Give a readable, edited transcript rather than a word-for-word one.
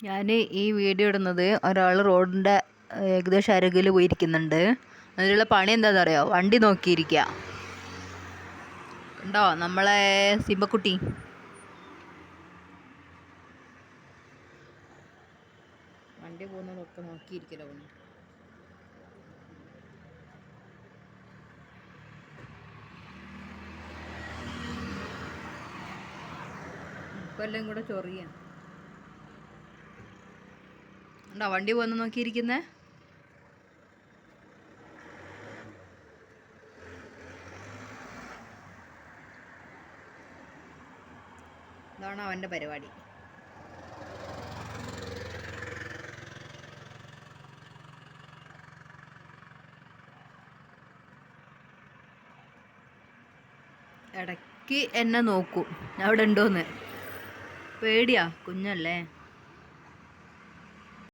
ഞാൻ ഈ വീഡിയോ ഇടുന്നത് ഒരാൾ റോഡിൻ്റെ ഏകദേശം അരികിൽ പോയിരിക്കുന്നുണ്ട്. അതിനുള്ള പണി എന്താണെന്ന് അറിയോ? വണ്ടി നോക്കിയിരിക്കുക. ഉണ്ടോ നമ്മളെ സിംബക്കുട്ടി? വണ്ടി പോകുന്നതൊക്കെ നോക്കിയിരിക്കലോ പണി. ഇപ്പം എല്ലാം കൂടെ ചൊറിയാ. ഉണ്ടോ വണ്ടി പോകുന്ന നോക്കിയിരിക്കുന്നേ? ഇതാണ് അവൻ്റെ പരിപാടി. ഇടയ്ക്ക് എന്നെ നോക്കും അവിടെ ഉണ്ടോയെന്ന്. പേടിയാ, കുഞ്ഞല്ലേ.